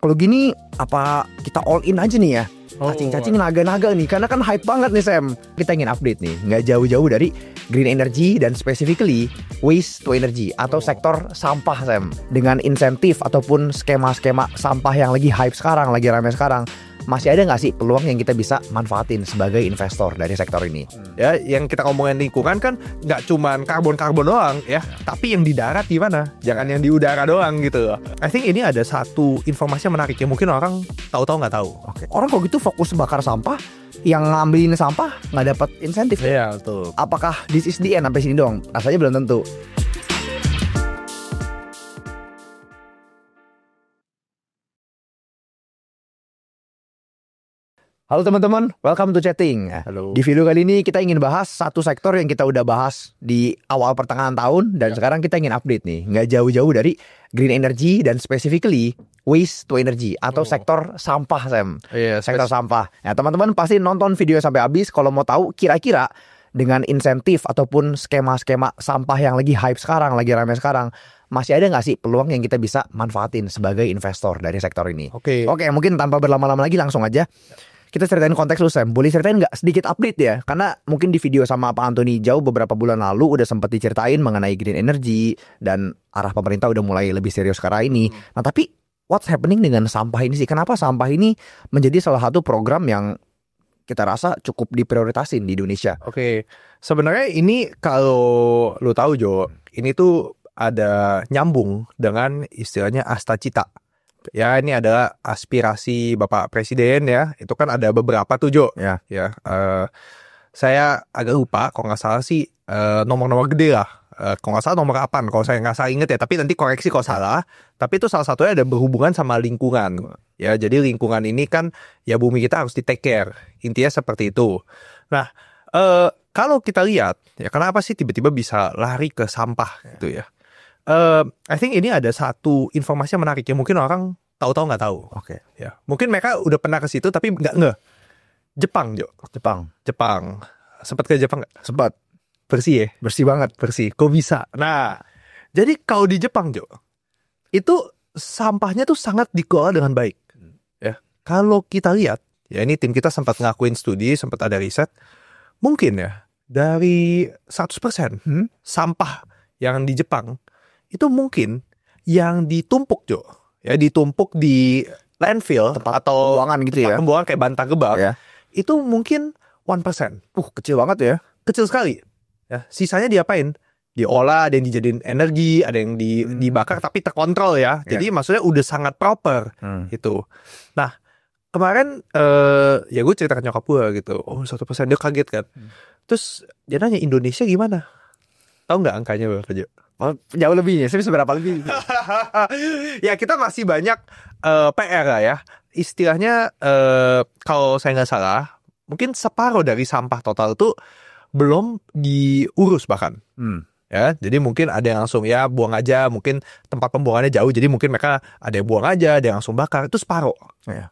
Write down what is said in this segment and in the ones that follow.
Kalau gini apa kita all in aja nih ya? Cacing-cacing naga-naga nih, karena kan hype banget nih Sam. Kita ingin update nih, nggak jauh-jauh dari green energy dan specifically waste to energy atau sektor sampah Sam. Dengan insentif ataupun skema-skema sampah yang lagi hype sekarang, lagi ramai sekarang, masih ada nggak sih peluang yang kita bisa manfaatin sebagai investor dari sektor ini? Ya, yang kita ngomongin lingkungan kan nggak cuman karbon doang ya, tapi yang di darat gimana? Jangan yang di udara doang gitu. I think ini ada satu informasi yang menarik yang mungkin orang tahu-tahu nggak tahu. Oke. Orang kok gitu fokus bakar sampah, yang ngambilin sampah nggak dapat insentif. Iya, betul. Apakah this is the end sampai sini doang? Rasanya belum tentu. Halo teman-teman, welcome to Chatting. Halo. Di video kali ini kita ingin bahas satu sektor yang kita udah bahas di awal pertengahan tahun dan sekarang kita ingin update nih, nggak jauh-jauh dari green energy dan specifically waste to energy atau sektor sampah Sam. Sektor sampah. Nah, teman-teman pasti nonton video sampai habis kalau mau tahu kira-kira dengan insentif ataupun skema-skema sampah yang lagi hype sekarang, lagi ramai sekarang, masih ada nggak sih peluang yang kita bisa manfaatin sebagai investor dari sektor ini? Oke, mungkin tanpa berlama-lama lagi langsung aja kita ceritain konteks lu Sam. Boleh ceritain nggak sedikit update ya? Karena mungkin di video sama Pak Anthony jauh beberapa bulan lalu udah sempat diceritain mengenai green energy dan arah pemerintah udah mulai lebih serius sekarang ini. Nah tapi what's happening dengan sampah ini sih? Kenapa sampah ini menjadi salah satu program yang kita rasa cukup diprioritasin di Indonesia? Oke. Sebenarnya ini kalau lu tahu Jo, ini tuh ada nyambung dengan istilahnya Asta Cita. Ya, ini adalah aspirasi Bapak Presiden ya. Itu kan ada beberapa tuh Jo. Ya. Saya agak lupa, kalau nggak salah sih nomor-nomor gede lah. Kalau nggak salah nomor 8, kalau saya nggak salah inget ya. Tapi nanti koreksi kalau salah. Tapi itu salah satunya ada berhubungan sama lingkungan. Ya, jadi lingkungan ini kan ya bumi kita harus di take care. Intinya seperti itu. Nah, kalau kita lihat ya kenapa sih tiba-tiba bisa lari ke sampah gitu ya. I think ini ada satu informasi yang menarik yang mungkin orang tahu-tahu nggak tahu. Oke. Ya, mungkin mereka udah pernah ke situ tapi nggak. Jepang, Jo. Jepang. Sempat ke Jepang nggak? Sempat. Bersih ya? Bersih banget. Bersih. Kok bisa? Nah, jadi kalau di Jepang, Jo, itu sampahnya tuh sangat dikelola dengan baik. Ya, kalau kita lihat, ya ini tim kita sempat ngelakuin studi, sempat ada riset, mungkin ya dari 100% sampah yang di Jepang itu mungkin yang ditumpuk Jo, ya ditumpuk di landfill Tempat atau pembuangan gitu ya. pembuangan kayak Bantar Gebang, Ya. itu mungkin 1%. Kecil banget ya. Kecil sekali. Ya, sisanya diapain? Diolah, ada yang dijadiin energi, ada yang dibakar tapi terkontrol ya. Jadi maksudnya udah sangat proper gitu. Nah, kemarin ya gue cerita ke nyokap gue gitu. Oh, 1%, dia kaget kan. Terus dia nanya, Indonesia gimana? Tahu nggak angkanya berapa, Jo? Jauh lebihnya, seberapa lebih? Ya kita masih banyak PR lah ya. Istilahnya kalau saya nggak salah, mungkin separuh dari sampah total itu belum diurus bahkan. Ya, jadi mungkin ada yang langsung ya buang aja, mungkin tempat pembuangannya jauh, jadi mungkin mereka ada yang buang aja, ada yang langsung bakar, itu separuh. Ya.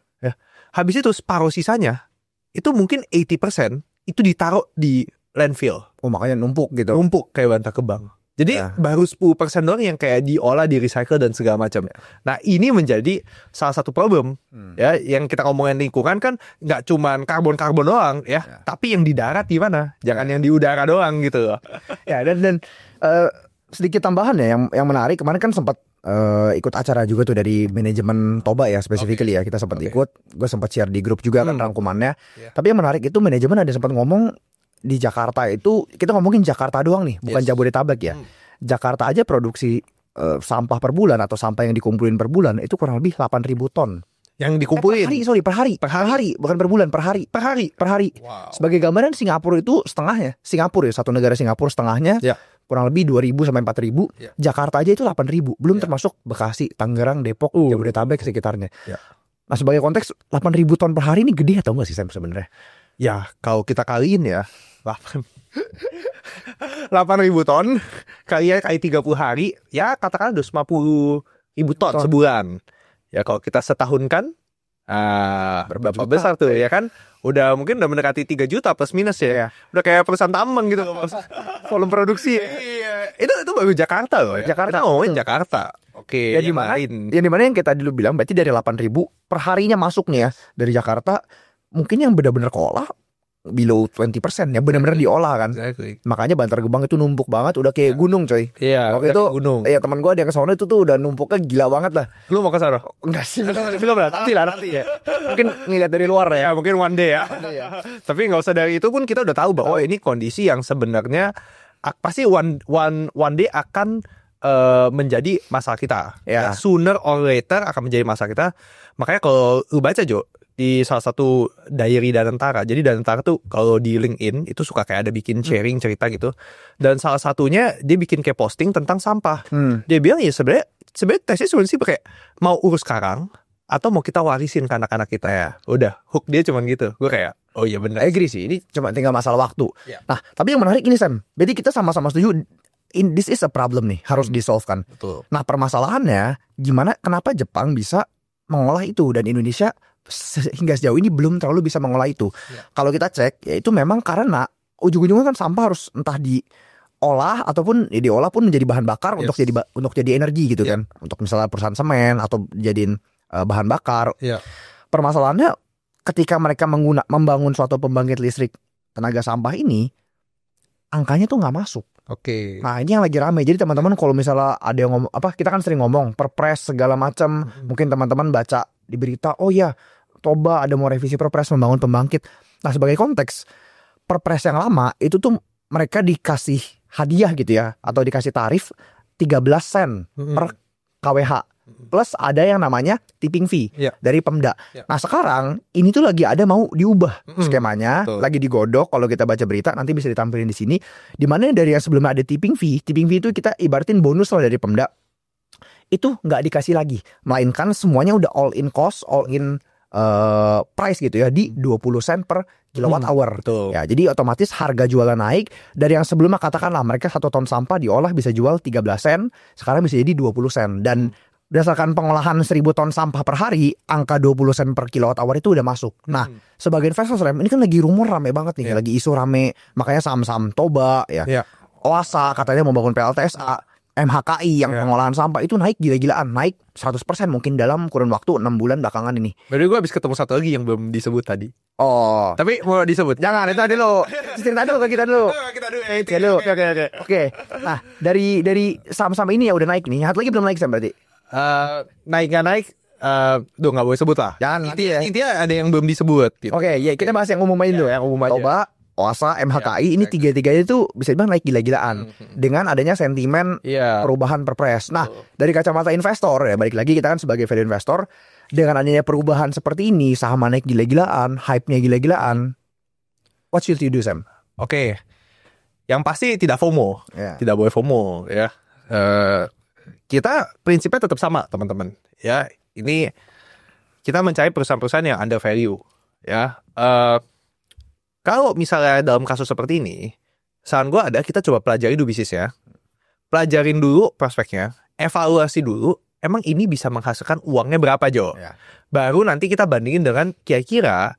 Habis itu separuh sisanya, itu mungkin 80% itu ditaruh di landfill. Oh makanya numpuk gitu. Numpuk kayak Bantar Gebang. Jadi baru 10% doang yang kayak diolah, di recycle dan segala macam. Nah ini menjadi salah satu problem ya, yang kita ngomongin lingkungan kan nggak cuman karbon doang ya, tapi yang di darat gimana? Jangan yang di udara doang gitu. Ya dan sedikit tambahan ya yang menarik, kemarin kan sempat ikut acara juga tuh dari manajemen Toba ya specifically ya, kita sempat ikut, gue sempat share di grup juga kan rangkumannya. Tapi yang menarik itu manajemen ada sempat ngomong di Jakarta itu, kita ngomongin Jakarta doang nih, bukan Jabodetabek ya. Jakarta aja produksi sampah per bulan atau sampah yang dikumpulin per bulan itu kurang lebih 8.000 ton. Yang dikumpulin? Per hari, bukan per bulan, per hari. Wow. Sebagai gambaran Singapura itu setengahnya. Singapura ya, satu negara Singapura setengahnya. Kurang lebih 2.000 sampai 4.000. Jakarta aja itu 8.000. Belum termasuk Bekasi, Tangerang, Depok, Jabodetabek sekitarnya. Nah sebagai konteks 8.000 ton per hari ini gede atau enggak sih Sam sebenarnya? Ya kalau kita kaliin ya 8.000 ton kali 30 hari, ya katakan 250.000 ton sebulan. Ya kalau kita setahun kan, Berapa besar tuh ya kan? Mungkin udah mendekati 3 juta plus minus ya. Iya. Udah kayak perusahaan tambang gitu loh. Volume produksi. Iya. Itu baru Jakarta loh ya. Jakarta. Kita ngomongin Jakarta. Oke, Ya di mana? Yang dimana yang kita dulu bilang berarti dari 8.000 per harinya masuk nih ya dari Jakarta. Mungkin yang benar-benar keolah below 20% ya, benar-benar diolah kan. Exactly. Makanya Bantar Gebang itu numpuk banget, udah kayak gunung coy. Iya, Waktu itu gunung. ya teman gue ada yang ke sono itu tuh udah numpuknya gila banget lah. Lu mau ke sana? Enggak sih. Belum lah, nanti ya. Mungkin ngeliat dari luar Ya, ya. mungkin one day ya. Tapi nggak usah dari itu pun kita udah tahu bahwa ini kondisi yang sebenarnya pasti one day akan menjadi masalah kita. Ya. Sooner or later akan menjadi masalah kita. Makanya kalau lu baca Jo di salah satu diary Danantara. Jadi Danantara tuh kalau di LinkedIn itu suka kayak ada bikin sharing cerita gitu. Dan salah satunya dia bikin kayak posting tentang sampah. Dia bilang ya sebenarnya tesnya cuma sih kayak mau urus sekarang atau mau kita warisin ke anak-anak kita ya. Udah, hook dia cuman gitu. Gue kayak, oh iya benar. Agree sih, ini cuma tinggal masalah waktu. Ya. Nah, tapi yang menarik ini Sam. Jadi kita sama-sama setuju this is a problem nih, harus di-solve kan. Betul. Nah, permasalahannya gimana kenapa Jepang bisa mengolah itu dan Indonesia hingga sejauh ini belum terlalu bisa mengolah itu. Kalau kita cek, ya itu memang karena ujung-ujungnya kan sampah harus entah diolah ataupun diolah pun menjadi bahan bakar untuk jadi energi gitu kan. Untuk misalnya perusahaan semen atau jadiin bahan bakar. Permasalahannya ketika mereka membangun suatu pembangkit listrik tenaga sampah ini, angkanya tuh nggak masuk. Oke. Nah ini yang lagi rame. Jadi teman-teman kalau misalnya ada yang ngomong kita kan sering ngomong perpres segala macam. Mungkin teman-teman baca di berita, oh ya Toba ada mau revisi perpres membangun pembangkit. Nah sebagai konteks, perpres yang lama itu tuh mereka dikasih hadiah gitu ya, atau dikasih tarif 13 sen per kWh. Plus ada yang namanya tipping fee dari Pemda. Nah sekarang ini tuh lagi ada mau diubah skemanya, lagi digodok. Kalau kita baca berita nanti bisa ditampilin di sini. Dimana dari yang sebelumnya ada tipping fee itu kita ibaratin bonus lah dari Pemda. Itu nggak dikasih lagi, melainkan semuanya udah all in cost, all in price gitu ya, di 20 sen per kilowatt hour. Ya, jadi otomatis harga jualan naik. Dari yang sebelumnya katakanlah mereka 1 ton sampah diolah bisa jual 13 sen, sekarang bisa jadi 20 sen. Dan berdasarkan pengolahan 1.000 ton sampah per hari, angka 20 sen per kilowatt hour itu udah masuk. Nah, sebagai investor ini kan lagi rumor rame banget nih, lagi isu rame. Makanya saham-saham Toba ya, Oasa katanya mau bangun PLTSA, MHKI yang pengolahan sampah itu naik gila-gilaan, naik 100% mungkin dalam kurun waktu 6 bulan belakangan ini. Berarti gue habis ketemu satu lagi yang belum disebut tadi. Oh, tapi mau disebut? Jangan, itu tadi lo. Cerita dulu ke kita dulu. Kita dulu. Oke. Nah, dari saham-saham ini ya udah naik nih. Satu lagi belum naik Sam berarti. Naik nggak naik? Nggak boleh sebut lah. Jangan nanti ya. Intinya ada yang belum disebut. Gitu. Oke, ya kita bahas yang umum aja dulu. Yang umum aja. Toba, Oasa, MHKI ini tiga-tiganya itu bisa dibilang naik gila-gilaan dengan adanya sentimen perubahan perpres. Nah, dari kacamata investor ya, balik lagi kita kan sebagai value investor, dengan adanya perubahan seperti ini, saham naik gila-gilaan, hype-nya gila-gilaan. What should you do, Sam? Oke. Yang pasti tidak FOMO. Tidak boleh FOMO ya. Kita prinsipnya tetap sama, teman-teman. Ya, ini kita mencari perusahaan-perusahaan yang under value ya. Kalau misalnya dalam kasus seperti ini, saran gue ada kita coba pelajari dulu bisnisnya, pelajarin dulu prospeknya, evaluasi dulu, emang ini bisa menghasilkan uangnya berapa Jo? Baru nanti kita bandingin dengan kira-kira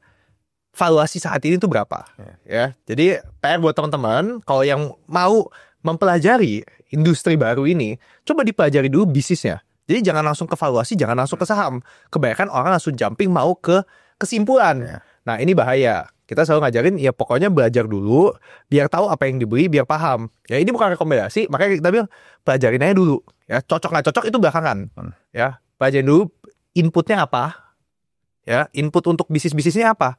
valuasi saat ini tuh berapa. Ya, jadi PR buat teman-teman, kalau yang mau mempelajari industri baru ini, coba dipelajari dulu bisnisnya. Jadi jangan langsung ke valuasi, jangan langsung ke saham. Kebanyakan orang langsung jumping mau ke kesimpulan. Nah ini bahaya. Kita selalu ngajarin ya pokoknya belajar dulu biar tahu apa yang dibeli, biar paham. Ya ini bukan rekomendasi, makanya kita bilang pelajarin aja dulu. Ya cocok nggak cocok itu belakangan. Ya pelajarin dulu inputnya apa. Ya input untuk bisnisnya apa.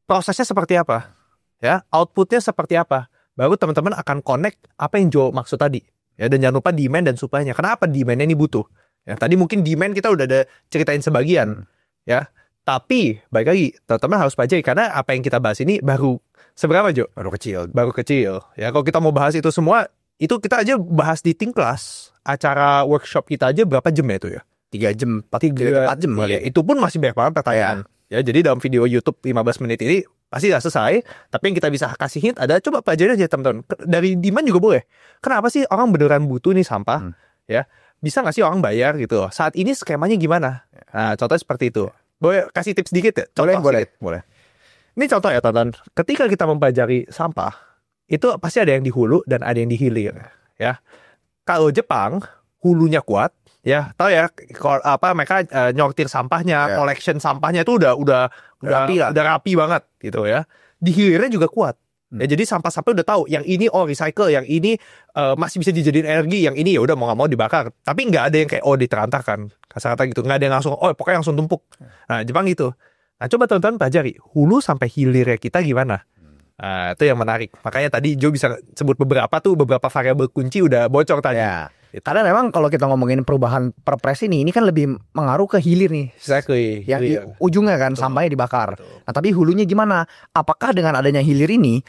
Prosesnya seperti apa. Ya outputnya seperti apa. Baru teman-teman akan connect apa yang Jo maksud tadi. Ya dan jangan lupa demand dan supply-nya. Kenapa demandnya ini butuh? Ya tadi mungkin demand kita udah ada ceritain sebagian. Ya. Tapi, baik lagi, teman-teman harus pelajari. Karena apa yang kita bahas ini baru, seberapa Jo? Baru kecil. Ya, kalau kita mau bahas itu semua, itu kita aja bahas di Think Class. Acara workshop kita aja berapa jam ya itu ya? 3 jam, 4 jam. Ya, itu pun masih banyak banget pertanyaan. Ya, jadi dalam video YouTube 15 menit ini, pasti udah selesai. Tapi yang kita bisa kasih hint ada, coba pelajari aja teman-teman. Dari demand juga boleh. Kenapa sih orang beneran butuh nih sampah? Ya, bisa nggak sih orang bayar gitu? Saat ini skemanya gimana? Nah, contohnya seperti itu. Boleh kasih tips dikit ya? Contoh sedikit. Boleh. Ini contoh ya teman-teman. Ketika kita mempelajari sampah, itu pasti ada yang di hulu dan ada yang di hilir. Ya, kalau Jepang hulunya kuat, ya tahu ya mereka nyortir sampahnya, collection sampahnya itu udah rapi banget gitu ya. Di hilirnya juga kuat. Ya, jadi sampah-sampah udah tahu yang ini recycle, yang ini masih bisa dijadiin energi, yang ini ya udah mau nggak mau dibakar. Tapi nggak ada yang kayak diterantakan, kasar-kata gitu. Nggak ada yang langsung pokoknya langsung tumpuk. Nah, Jepang gitu. Nah, coba teman-teman pelajari hulu sampai hilirnya kita gimana. Nah, itu yang menarik. Makanya tadi Joe bisa sebut beberapa variabel kunci udah bocor tadi. Ya. Karena memang kalau kita ngomongin perubahan perpres ini kan lebih mengaruh ke hilir nih. Exactly. Yang ujungnya kan sampahnya dibakar. Nah, tapi hulunya gimana? Apakah dengan adanya hilir ini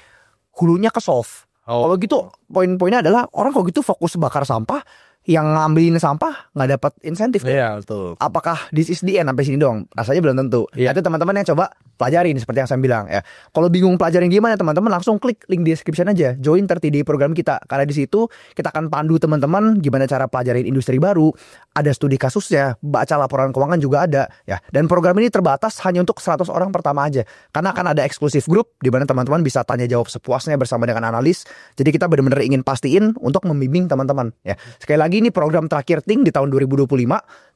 hulunya ke solve? Kalau gitu poin-poinnya adalah orang kalau gitu fokus bakar sampah, yang ngambilin sampah nggak dapat insentif. Iya, betul. Apakah this is the end sampai sini doang? Rasanya belum tentu. Itu teman-teman yang coba pelajarin seperti yang saya bilang ya. Kalau bingung pelajarin gimana, teman-teman langsung klik link di description aja, join 30 day program kita. Karena di situ kita akan pandu teman-teman gimana cara pelajarin industri baru, ada studi kasusnya, baca laporan keuangan juga ada ya. Dan program ini terbatas hanya untuk 100 orang pertama aja. Karena akan ada eksklusif grup di mana teman-teman bisa tanya jawab sepuasnya bersama dengan analis. Jadi kita benar-benar ingin pastiin untuk membimbing teman-teman ya. Sekali lagi ini program terakhir Think di tahun 2025.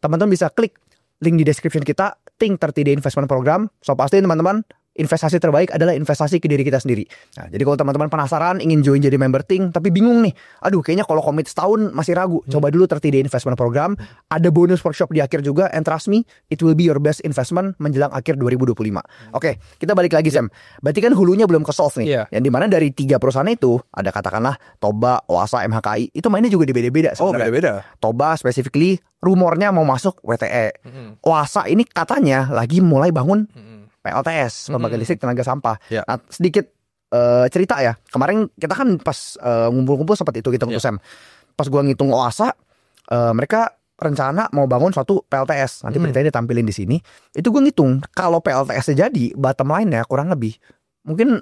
Teman-teman bisa klik link di description kita, Think 30 Day Investment Program. So pastiin teman-teman, investasi terbaik adalah investasi ke diri kita sendiri. Nah, jadi kalau teman-teman penasaran ingin join jadi member Think tapi bingung nih, aduh kayaknya kalau komit setahun masih ragu, coba dulu 30 Day Investment Program. Ada bonus workshop di akhir juga, and trust me, it will be your best investment menjelang akhir 2025. Oke, kita balik lagi Sam. Berarti kan hulunya belum ke solve nih. Yang dimana dari 3 perusahaan itu ada katakanlah Toba, Oasa, MHKI, itu mainnya juga beda-beda sebenarnya. Beda-beda. Toba specifically rumornya mau masuk WTE. Oasa ini katanya lagi mulai bangun PLTS, pembangkit listrik tenaga sampah. Nah, sedikit cerita ya. Kemarin kita kan pas ngumpul-ngumpul seperti itu kita untuk Sam. Pas gua ngitung Oasa, mereka rencana mau bangun suatu PLTS. Nanti beritanya ditampilin di sini. Itu gua ngitung kalau PLTS-nya jadi, bottom line-nya kurang lebih mungkin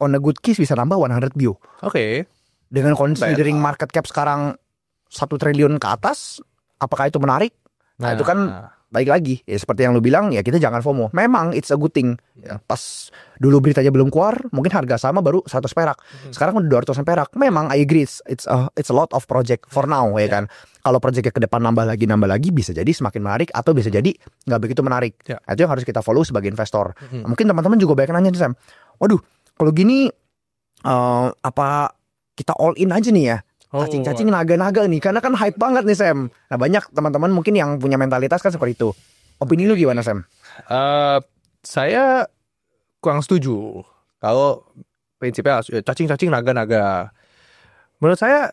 on a good case bisa nambah 100 bio. Oke. Dengan considering market cap sekarang 1 triliun ke atas, apakah itu menarik? Nah, itu kan baik lagi ya, seperti yang lu bilang ya, kita jangan FOMO. Memang it's a good thing ya, pas dulu beritanya belum keluar mungkin harga sama baru 100 perak, sekarang udah 200 perak. Memang I agree it's a lot of project for now ya kan. Kalau projectnya ke depan nambah lagi bisa jadi semakin menarik atau bisa jadi nggak begitu menarik. Itu yang harus kita follow sebagai investor. Mungkin teman-teman juga banyak nanya nih Sam, waduh kalau gini apa kita all in aja nih ya, cacing-cacing naga-naga nih, karena kan hype banget nih Sam. Nah banyak teman-teman mungkin yang punya mentalitas kan seperti itu. Opini lu gimana Sam? Saya kurang setuju kalau prinsipnya cacing-cacing naga-naga. Menurut saya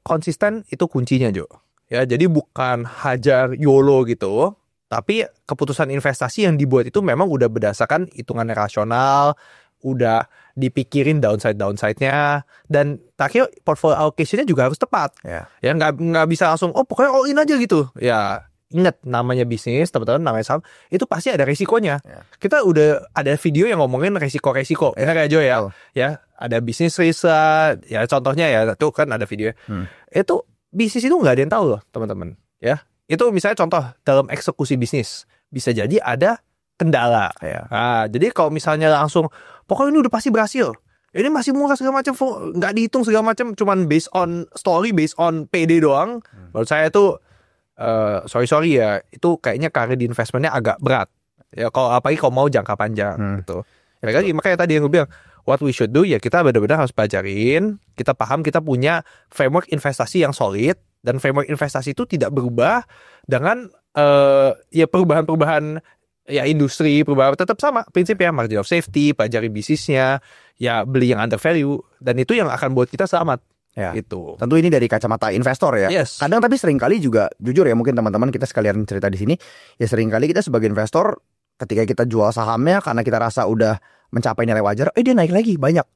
konsisten itu kuncinya Jo. Ya, jadi bukan hajar YOLO gitu, tapi keputusan investasi yang dibuat itu memang udah berdasarkan hitungan rasional, udah dipikirin downside-nya, dan terakhir portfolio allocation-nya juga harus tepat. Ya nggak bisa langsung pokoknya all in aja gitu. Ya ingat, namanya bisnis, teman-teman, namanya saham, itu pasti ada resikonya. Kita udah ada video yang ngomongin resiko-resiko. Benar ya Jo ya? Ya, ada bisnis riset, ya contohnya ya, tuh kan ada video. Itu bisnis itu nggak ada yang tahu loh, teman-teman. Ya, itu misalnya contoh dalam eksekusi bisnis bisa jadi ada kendala. Nah, jadi kalau misalnya langsung pokoknya ini udah pasti berhasil, ini masih murah segala macam, nggak dihitung segala macam, cuman based on story, based on PD doang. Menurut saya itu sorry ya, itu kayaknya karir di investmentnya agak berat. Ya kalau apalagi kalau mau jangka panjang gitu. Ya kan, makanya tadi yang gue bilang, what we should do ya kita benar-benar harus pelajarin, kita paham, kita punya framework investasi yang solid, dan framework investasi itu tidak berubah dengan ya perubahan-perubahan ya industri, perubahan tetap sama prinsipnya, margin of safety, pelajari bisnisnya, ya beli yang under value, dan itu yang akan buat kita selamat. Ya, itu. Tentu ini dari kacamata investor ya. Kadang tapi seringkali juga jujur ya, mungkin teman-teman kita sekalian cerita di sini, ya seringkali kita sebagai investor ketika kita jual sahamnya karena kita rasa udah mencapai nilai wajar, dia naik lagi banyak.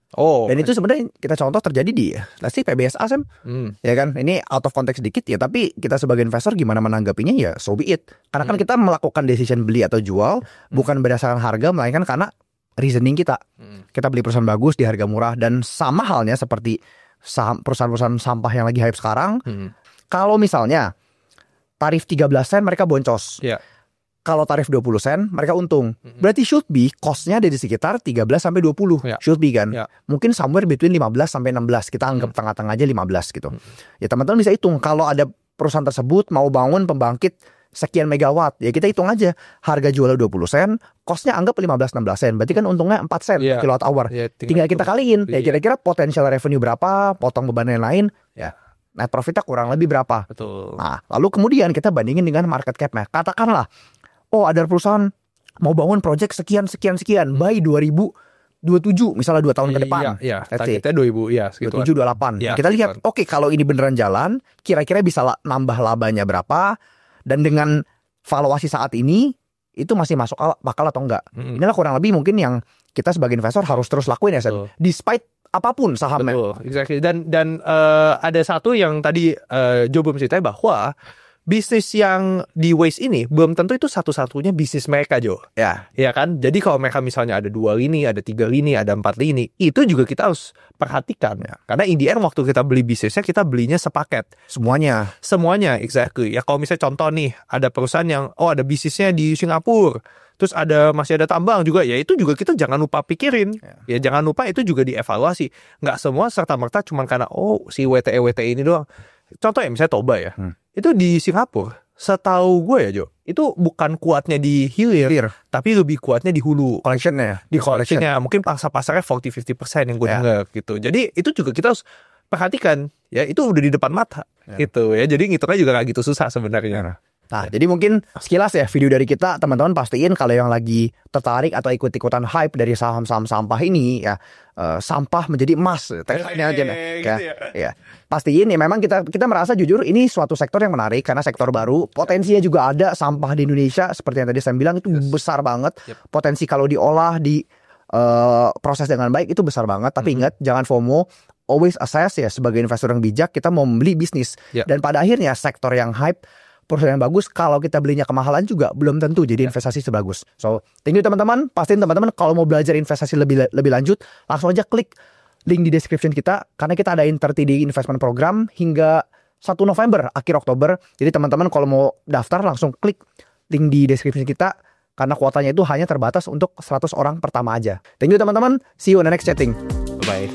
Dan itu sebenarnya kita contoh terjadi di let's say PBSA Sam. Ya kan, ini out of context dikit ya, tapi kita sebagai investor gimana menanggapinya ya so be it. Karena kan kita melakukan decision beli atau jual bukan berdasarkan harga, melainkan karena reasoning kita. Kita beli perusahaan bagus di harga murah, dan sama halnya seperti perusahaan-perusahaan sampah yang lagi hype sekarang. Kalau misalnya tarif 13 sen mereka boncos. kalau tarif 20 sen mereka untung. Berarti should be cost-nya ada di sekitar 13 sampai 20. Ya. Should be kan. Ya. Mungkin somewhere between 15 sampai 16. Kita anggap tengah-tengah aja 15 gitu. Ya teman-teman bisa hitung kalau ada perusahaan tersebut mau bangun pembangkit sekian megawatt, ya kita hitung aja harga jualnya 20 sen, cost-nya anggap 15-16 sen. Berarti kan untungnya 4 sen Iya. kilowatt hour. Ya, Tinggal kita kaliin. Ya Iya. kira-kira potensial revenue berapa, potong beban yang lain, ya net profitnya kurang lebih berapa. Betul. Nah, lalu kemudian kita bandingin dengan market cap-nya. Katakanlah, oh ada perusahaan mau bangun project sekian by 2027, misalnya 2 tahun ke depan. Iya, Let's say. targetnya 2000 ya segitu. 27-28. Ya, Kita lihat, oke kalau ini beneran jalan, kira-kira bisa nambah labanya berapa, dan dengan valuasi saat ini, itu masih masuk bakal atau enggak. Inilah kurang lebih mungkin yang kita sebagai investor harus terus lakuin ya, Sen. Despite apapun sahamnya. Betul, exactly. Dan ada satu yang tadi Jo belum ceritain bahwa bisnis yang di Waze ini belum tentu itu satu-satunya bisnis mereka, Jo. Ya. Ya kan? Jadi kalau mereka misalnya ada 2 lini, ada 3 lini, ada 4 lini, itu juga kita harus perhatikan. Ya. Karena in the end waktu kita beli bisnisnya, kita belinya sepaket. Semuanya, exactly. Ya kalau misalnya contoh nih, ada perusahaan yang, ada bisnisnya di Singapura, terus masih ada tambang juga, ya itu juga kita jangan lupa pikirin. Ya jangan lupa itu juga dievaluasi. Nggak semua serta-merta cuma karena, si WTE ini doang. Contoh ya misalnya Toba ya. Itu di Singapura, setahu gue ya Jo, itu bukan kuatnya di hilir, tapi lebih kuatnya di hulu. Collectionnya. Di collectionnya, mungkin pasarnya 40-50% yang gue dengar gitu. Jadi itu juga kita harus perhatikan, ya itu udah di depan mata gitu ya. Jadi ngitungnya juga gak gitu susah sebenarnya. Nah, jadi mungkin sekilas ya video dari kita, teman-teman pastiin kalau yang lagi tertarik atau ikut-ikutan hype dari saham-saham sampah ini ya, sampah menjadi emas. Tagline aja ya. Pastiin ya memang kita merasa jujur ini suatu sektor yang menarik karena sektor baru, potensinya juga ada. Sampah di Indonesia seperti yang tadi saya bilang itu besar banget. Potensi kalau diolah proses dengan baik itu besar banget. Tapi ingat jangan FOMO. Always assess ya sebagai investor yang bijak kita mau membeli bisnis. Dan pada akhirnya sektor yang hype, perusahaan yang bagus, kalau kita belinya kemahalan juga belum tentu jadi investasi sebagus. So, thank you teman-teman. Pastiin teman-teman kalau mau belajar investasi lebih lanjut, langsung aja klik link di description kita karena kita adain 30 day investment program hingga 1 November, akhir Oktober. Jadi teman-teman kalau mau daftar langsung klik link di description kita karena kuotanya itu hanya terbatas untuk 100 orang pertama aja. Thank you teman-teman. See you on the next chatting. Bye.